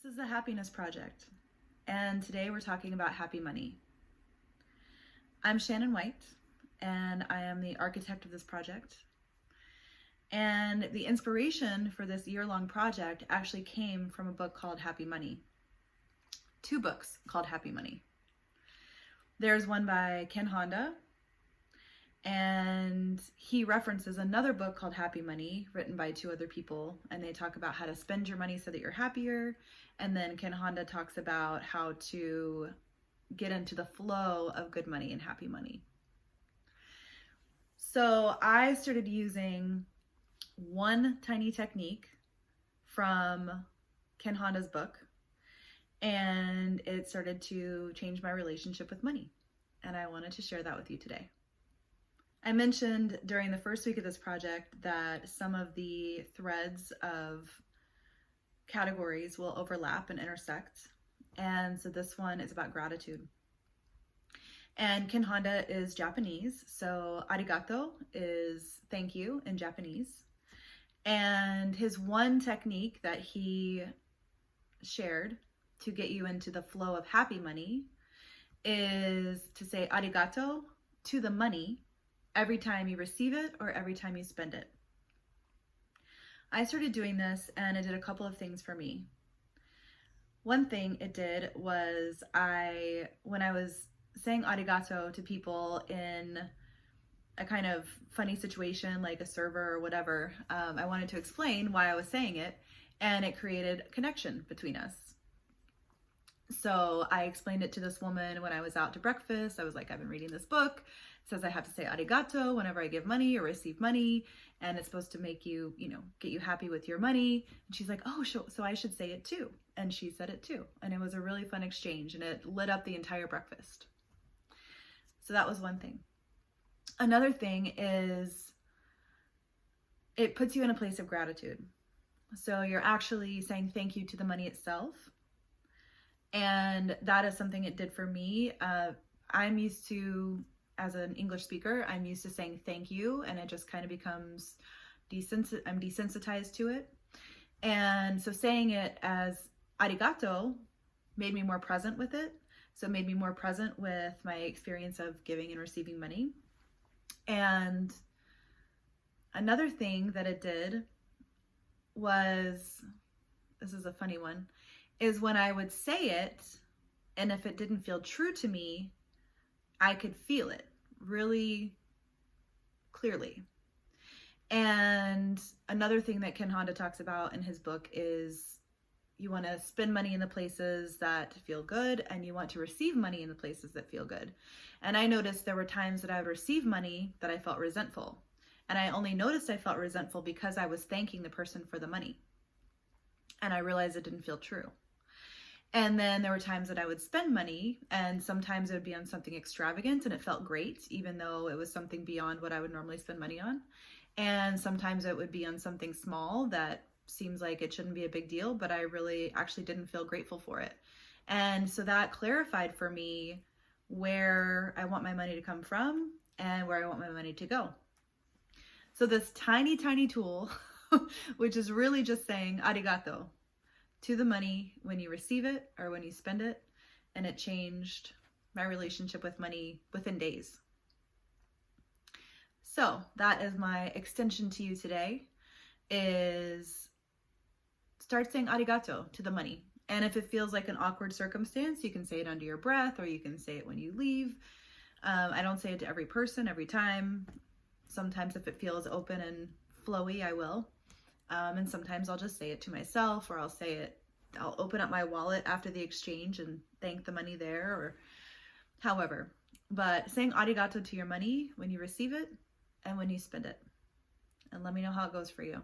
This is the Happiness Project, and today we're talking about happy money. I'm Shannon White, and I am the architect of this project. And the inspiration for this year-long project actually came from a book called Happy Money. Two books called Happy Money. There's one by Ken Honda, and he references another book called Happy Money, written by two other people, and they talk about how to spend your money so that you're happier. And then Ken Honda talks about how to get into the flow of good money and happy money. So I started using one tiny technique from Ken Honda's book, and it started to change my relationship with money. And I wanted to share that with you today. I mentioned during the first week of this project that some of the threads of categories will overlap and intersect. And so this one is about gratitude. And Ken Honda is Japanese, so arigato is thank you in Japanese. And his one technique that he shared to get you into the flow of happy money is to say arigato to the money every time you receive it or every time you spend it. I started doing this and it did a couple of things for me. One thing it did was when I was saying arigato to people in a kind of funny situation like a server or whatever, I wanted to explain why I was saying it, and it created a connection between us. So I explained it to this woman when I was out to breakfast. I was like, I've been reading this book. It says I have to say arigato whenever I give money or receive money, and it's supposed to make you, get you happy with your money. And she's like, oh, so I should say it too. And she said it too. And it was a really fun exchange, and it lit up the entire breakfast. So that was one thing. Another thing is it puts you in a place of gratitude. So you're actually saying thank you to the money itself. And that is something it did for me. I'm used to, as an English speaker, I'm used to saying thank you, and it just kind of becomes I'm desensitized to it. And so saying it as arigato made me more present with it. So it made me more present with my experience of giving and receiving money. And another thing that it did was, this is a funny one, is when I would say it, and if it didn't feel true to me, I could feel it really clearly. And another thing that Ken Honda talks about in his book is you want to spend money in the places that feel good, and you want to receive money in the places that feel good. And I noticed there were times that I would receive money that I felt resentful. And I only noticed I felt resentful because I was thanking the person for the money. And I realized it didn't feel true. And then there were times that I would spend money, and sometimes it would be on something extravagant and it felt great, even though it was something beyond what I would normally spend money on. And sometimes it would be on something small that seems like it shouldn't be a big deal, but I really actually didn't feel grateful for it. And so that clarified for me where I want my money to come from and where I want my money to go. So this tiny, tiny tool, which is really just saying arigato to the money when you receive it or when you spend it, and it changed my relationship with money within days. So that is my extension to you today, is start saying arigato to the money. And if it feels like an awkward circumstance, you can say it under your breath, or you can say it when you leave. I don't say it to every person every time. Sometimes if it feels open and flowy, I will. And sometimes I'll just say it to myself, or I'll open up my wallet after the exchange and thank the money there, or however. But saying arigato to your money when you receive it and when you spend it. And let me know how it goes for you.